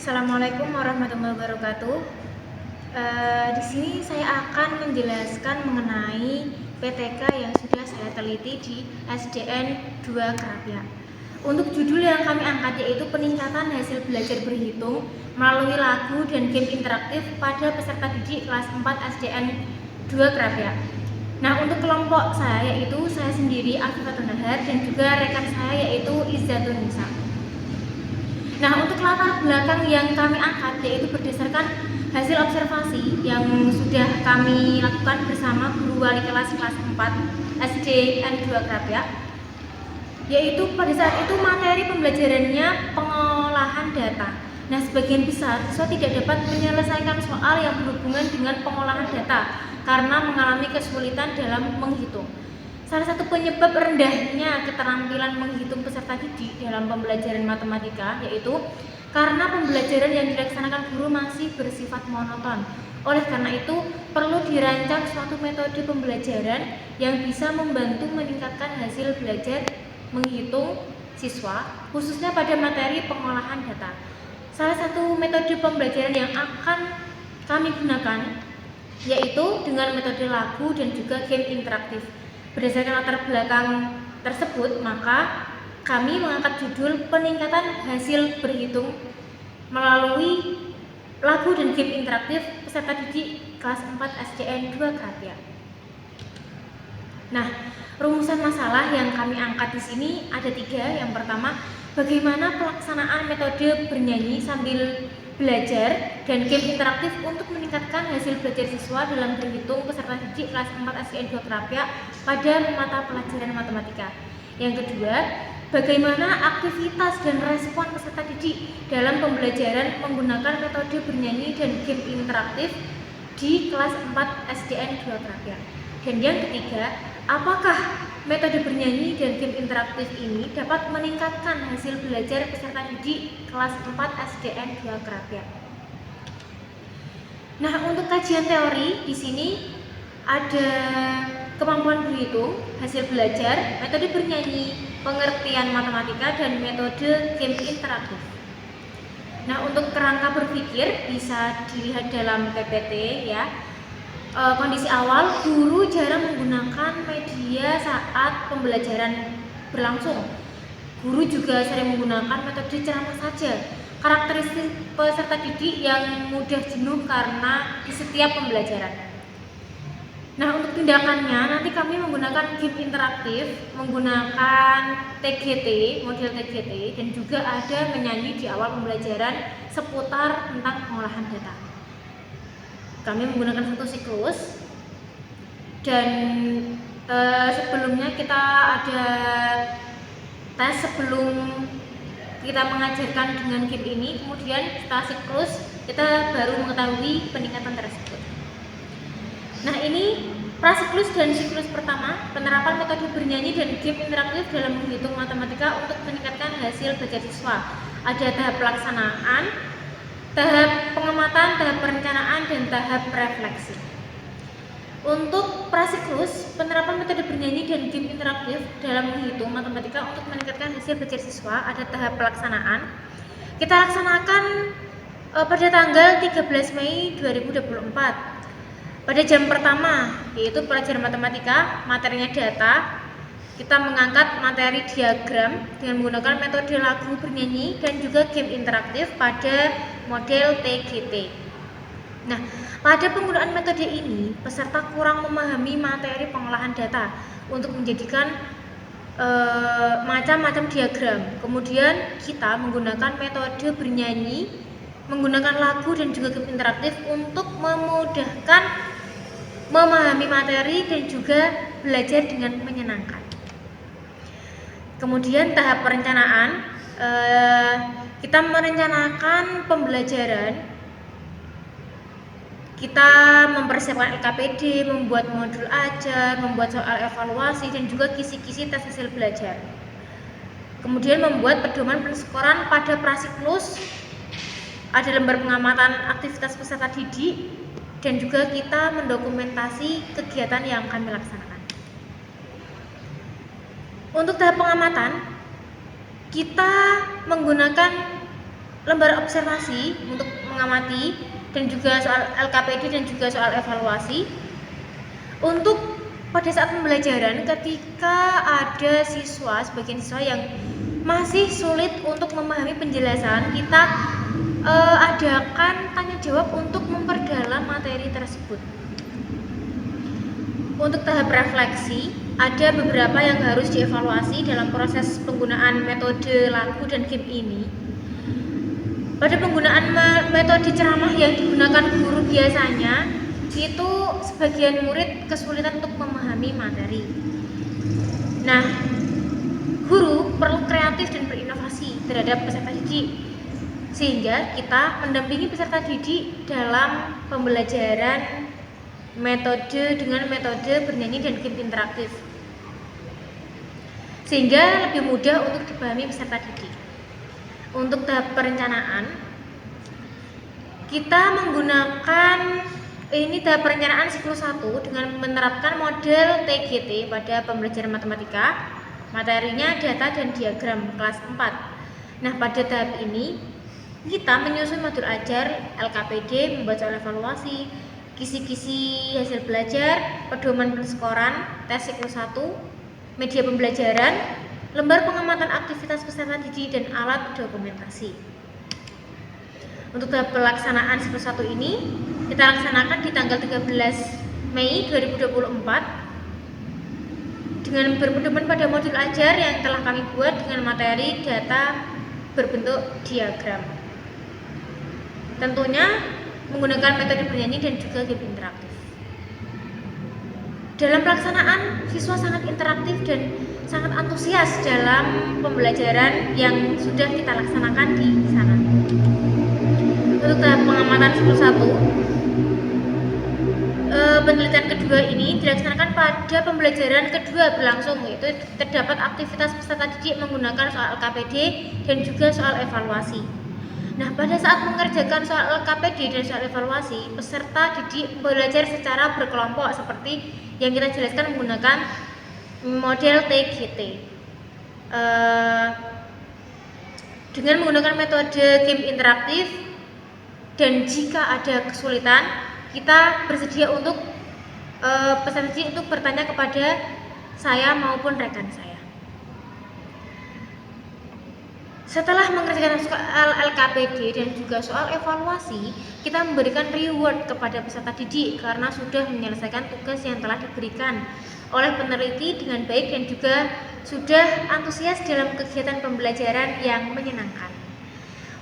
Assalamualaikum warahmatullahi wabarakatuh. Di sini saya akan menjelaskan mengenai PTK yang sudah saya teliti di SDN 2 Kerapia. Untuk judul yang kami angkat yaitu peningkatan hasil belajar berhitung melalui lagu dan game interaktif pada peserta didik kelas 4 SDN 2 Kerapia. Nah, untuk kelompok saya yaitu saya sendiri Afifatun Nahar dan juga rekan saya yaitu Izzatun Nisa. Nah, untuk latar belakang yang kami angkat yaitu berdasarkan hasil observasi yang sudah kami lakukan bersama guru wali kelas 4 SDN 2 Kerapia, yaitu pada saat itu materi pembelajarannya pengolahan data. Nah, sebagian besar siswa tidak dapat menyelesaikan soal yang berhubungan dengan pengolahan data karena mengalami kesulitan dalam menghitung. Salah satu penyebab rendahnya keterampilan menghitung peserta didik dalam pembelajaran matematika yaitu karena pembelajaran yang dilaksanakan guru masih bersifat monoton. Oleh karena itu, perlu dirancang suatu metode pembelajaran yang bisa membantu meningkatkan hasil belajar menghitung siswa, khususnya pada materi pengolahan data. Salah satu metode pembelajaran yang akan kami gunakan yaitu dengan metode lagu dan juga game interaktif. Berdasarkan latar belakang tersebut, maka kami mengangkat judul peningkatan hasil berhitung melalui lagu dan game interaktif peserta didik kelas 4 SDN 2 Kerapia. Nah, rumusan masalah yang kami angkat di sini ada 3. Yang pertama, bagaimana pelaksanaan metode bernyanyi sambil belajar dan game interaktif untuk meningkatkan hasil belajar siswa dalam berhitung peserta didik kelas 4 SDN 2 Kerapia pada mata pelajaran matematika. Yang kedua, bagaimana aktivitas dan respon peserta didik dalam pembelajaran menggunakan metode bernyanyi dan game interaktif di kelas 4 SDN 2 Kerapia. Dan yang ketiga, apakah metode bernyanyi dan game interaktif ini dapat meningkatkan hasil belajar peserta didik kelas 4 SDN 2 Kerapia. Nah, untuk kajian teori di sini ada kemampuan berhitung, hasil belajar, metode bernyanyi, pengertian matematika, dan metode game interaktif. Nah, untuk kerangka berpikir bisa dilihat dalam PPT ya. Kondisi awal, guru jarang menggunakan media saat pembelajaran berlangsung. Guru juga sering menggunakan metode ceramah saja. Karakteristik peserta didik yang mudah jenuh karena di setiap pembelajaran. Nah, untuk tindakannya nanti kami menggunakan game interaktif, menggunakan TGT, model TGT, dan juga ada menyanyi di awal pembelajaran seputar tentang pengolahan data. Kami menggunakan satu siklus dan sebelumnya kita ada tes sebelum kita mengajarkan dengan game ini, kemudian setelah siklus kita baru mengetahui peningkatan tersebut. Nah, ini prasiklus dan siklus pertama, penerapan metode bernyanyi dan game interaktif dalam menghitung matematika untuk meningkatkan hasil belajar siswa. Ada tahap pelaksanaan, tahap pengamatan, tahap perencanaan, dan tahap refleksi. Untuk prasiklus, penerapan metode bernyanyi dan game interaktif dalam menghitung matematika untuk meningkatkan hasil belajar siswa, ada tahap pelaksanaan. Kita laksanakan pada tanggal 13 Mei 2024. Pada jam pertama, yaitu pelajaran matematika, materinya data, kita mengangkat materi diagram dengan menggunakan metode lagu bernyanyi dan juga game interaktif pada model TGT. Nah, pada penggunaan metode ini, peserta kurang memahami materi pengolahan data untuk menjadikan macam-macam diagram. Kemudian kita menggunakan metode bernyanyi, menggunakan lagu dan juga game interaktif untuk memudahkan memahami materi dan juga belajar dengan menyenangkan. Kemudian tahap perencanaan, kita merencanakan pembelajaran, kita mempersiapkan LKPD, membuat modul ajar, membuat soal evaluasi, dan juga kisi-kisi tes hasil belajar. Kemudian membuat pedoman penskoran pada prasiklus, ada lembar pengamatan aktivitas peserta didik, dan juga kita mendokumentasi kegiatan yang kami laksanakan. Untuk tahap pengamatan, kita menggunakan lembar observasi untuk mengamati, dan juga soal LKPD dan juga soal evaluasi. Untuk pada saat pembelajaran, ketika ada sebagian siswa yang masih sulit untuk memahami penjelasan, kita adakan tanya jawab untuk memperdalam materi tersebut. Untuk tahap refleksi, ada beberapa yang harus dievaluasi dalam proses penggunaan metode lagu dan game ini. Pada penggunaan metode ceramah yang digunakan guru biasanya, itu sebagian murid kesulitan untuk memahami materi. Nah, guru perlu kreatif dan berinovasi terhadap peserta didik, sehingga kita mendampingi peserta didik dalam pembelajaran dengan metode bernyanyi dan game interaktif, sehingga lebih mudah untuk dipahami peserta didik. Untuk tahap perencanaan, kita menggunakan tahap perencanaan siklus 1 dengan menerapkan model TGT pada pembelajaran matematika, materinya data dan diagram kelas 4. Nah, pada tahap ini kita menyusun modul ajar, LKPD, membuat soal evaluasi, kisi-kisi hasil belajar, pedoman penskoran, tes siklus 1, media pembelajaran, lembar pengamatan aktivitas peserta didik, dan alat dokumentasi. Untuk tahap pelaksanaan siklus 1 ini kita laksanakan di tanggal 13 Mei 2024 dengan berpedoman pada modul ajar yang telah kami buat dengan materi data berbentuk diagram. Tentunya menggunakan metode bernyanyi dan juga game interaktif. Dalam pelaksanaan, siswa sangat interaktif dan sangat antusias dalam pembelajaran yang sudah kita laksanakan di sana. Untuk tahap pengamatan siklus 1, penelitian kedua ini dilaksanakan pada pembelajaran kedua berlangsung, yaitu terdapat aktivitas peserta didik menggunakan soal LKPD dan juga soal evaluasi. Nah, pada saat mengerjakan soal LKPD dan soal evaluasi, peserta didik belajar secara berkelompok seperti yang kita jelaskan menggunakan model TGT. Dengan menggunakan metode game interaktif, dan jika ada kesulitan, kita bersedia untuk peserta didik untuk bertanya kepada saya maupun rekan saya. Setelah mengerjakan soal LKPD dan juga soal evaluasi, kita memberikan reward kepada peserta didik karena sudah menyelesaikan tugas yang telah diberikan oleh peneliti dengan baik dan juga sudah antusias dalam kegiatan pembelajaran yang menyenangkan.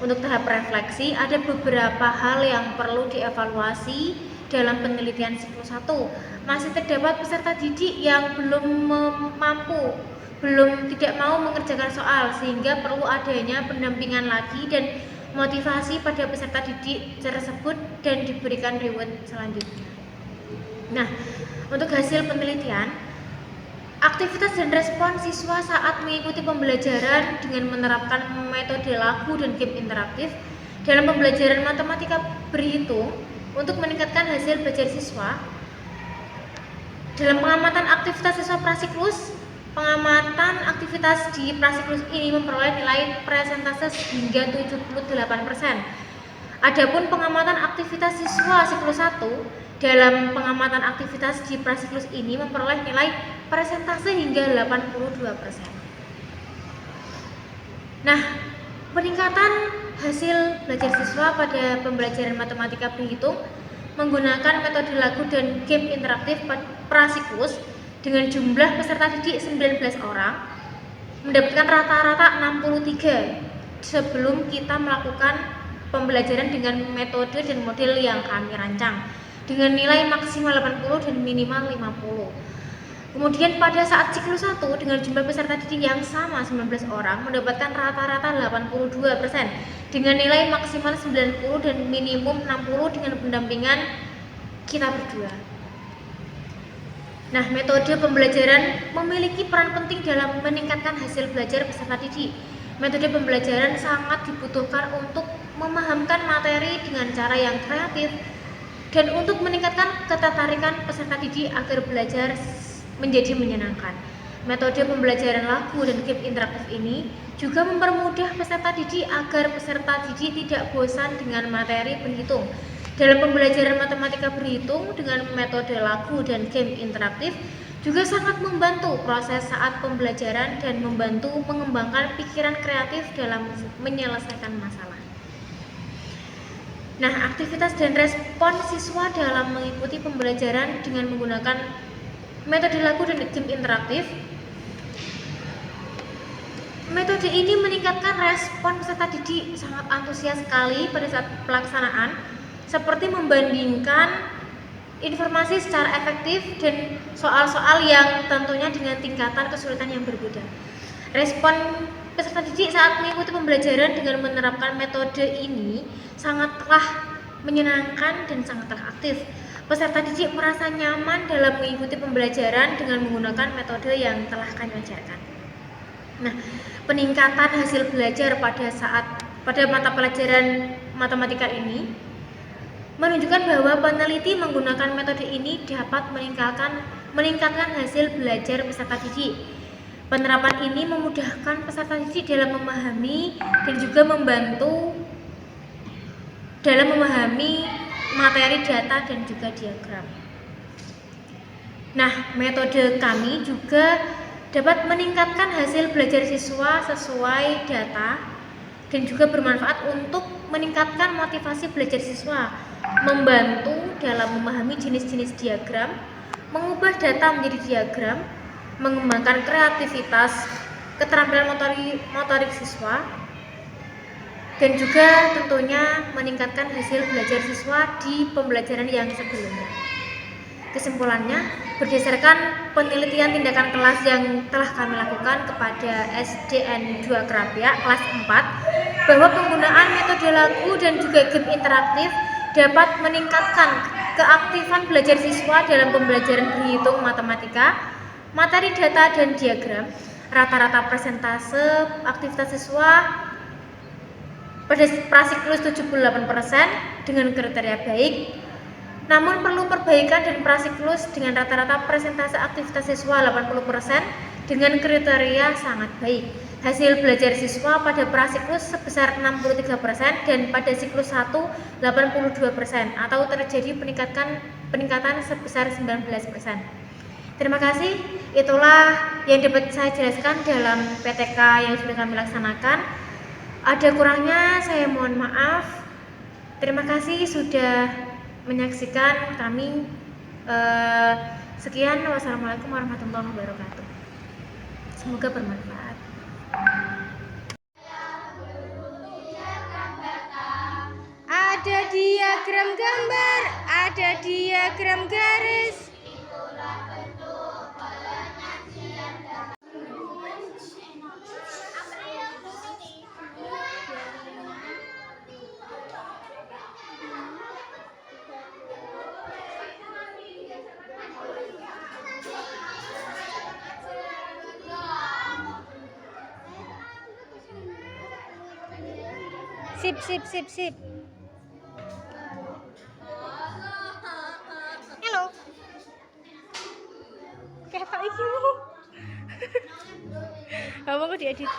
Untuk tahap refleksi, ada beberapa hal yang perlu dievaluasi dalam penelitian siklus 1. Masih terdapat peserta didik yang tidak mau mengerjakan soal, sehingga perlu adanya pendampingan lagi dan motivasi pada peserta didik tersebut dan diberikan reward selanjutnya. Nah, untuk hasil penelitian, aktivitas dan respon siswa saat mengikuti pembelajaran dengan menerapkan metode lagu dan game interaktif dalam pembelajaran matematika berhitung untuk meningkatkan hasil belajar siswa. Dalam pengamatan aktivitas siswa prasiklus, pengamatan aktivitas di prasiklus ini memperoleh nilai persentase hingga 78%. Adapun pengamatan aktivitas siswa siklus 1, dalam pengamatan aktivitas di prasiklus ini memperoleh nilai persentase hingga 82%. Nah, peningkatan hasil belajar siswa pada pembelajaran matematika berhitung menggunakan metode lagu dan game interaktif prasiklus dengan jumlah peserta didik 19 orang mendapatkan rata-rata 63 sebelum kita melakukan pembelajaran dengan metode dan model yang kami rancang dengan nilai maksimal 80 dan minimal 50. Kemudian pada saat siklus 1 dengan jumlah peserta didik yang sama 19 orang mendapatkan rata-rata 82% dengan nilai maksimal 90 dan minimum 60 dengan pendampingan kita berdua. Nah, metode pembelajaran memiliki peran penting dalam meningkatkan hasil belajar peserta didik. Metode pembelajaran sangat dibutuhkan untuk memahamkan materi dengan cara yang kreatif dan untuk meningkatkan ketertarikan peserta didik agar belajar menjadi menyenangkan. Metode pembelajaran lagu dan game interaktif ini Juga mempermudah peserta didik agar peserta didik tidak bosan dengan materi berhitung. Dalam pembelajaran matematika berhitung dengan metode lagu dan game interaktif juga sangat membantu proses saat pembelajaran dan membantu mengembangkan pikiran kreatif dalam menyelesaikan masalah. Nah, aktivitas dan respon siswa dalam mengikuti pembelajaran dengan menggunakan metode lagu dan game interaktif. Metode ini meningkatkan respon peserta didik sangat antusias sekali pada saat pelaksanaan, seperti membandingkan informasi secara efektif dan soal-soal yang tentunya dengan tingkatan kesulitan yang berbeda. Respon peserta didik saat mengikuti pembelajaran dengan menerapkan metode ini sangatlah menyenangkan dan sangatlah aktif. Peserta didik merasa nyaman dalam mengikuti pembelajaran dengan menggunakan metode yang telah kami ajarkan. Nah, peningkatan hasil belajar pada mata pelajaran matematika ini menunjukkan bahwa peneliti menggunakan metode ini dapat meningkatkan hasil belajar peserta didik. Penerapan ini memudahkan peserta didik dalam memahami dan juga membantu dalam memahami materi data dan juga diagram. Nah, metode kami juga dapat meningkatkan hasil belajar siswa sesuai data dan juga bermanfaat untuk meningkatkan motivasi belajar siswa, membantu dalam memahami jenis-jenis diagram, mengubah data menjadi diagram, mengembangkan kreativitas, keterampilan motorik siswa, dan juga tentunya meningkatkan hasil belajar siswa di pembelajaran yang sebelumnya. Kesimpulannya, berdasarkan penelitian tindakan kelas yang telah kami lakukan kepada SDN 2 Kerapiak kelas 4, bahwa penggunaan metode lagu dan juga game interaktif dapat meningkatkan keaktifan belajar siswa dalam pembelajaran berhitung matematika, materi data dan diagram. Rata-rata persentase aktivitas siswa pada prasiklus 78% dengan kriteria baik. Namun perlu perbaikan dan prasiklus dengan rata-rata persentase aktivitas siswa 80% dengan kriteria sangat baik. Hasil belajar siswa pada prasiklus sebesar 63% dan pada siklus 1 82% atau terjadi peningkatan sebesar 19%. Terima kasih, itulah yang dapat saya jelaskan dalam PTK yang sudah kami laksanakan. Ada kurangnya saya mohon maaf. Terima kasih sudah menyaksikan kami. Sekian, wassalamualaikum warahmatullahi wabarakatuh. Semoga bermanfaat. Ada diagram gambar, ada diagram garis. Sip. Halo. Kayak tak iki mu. Apa kok diedit?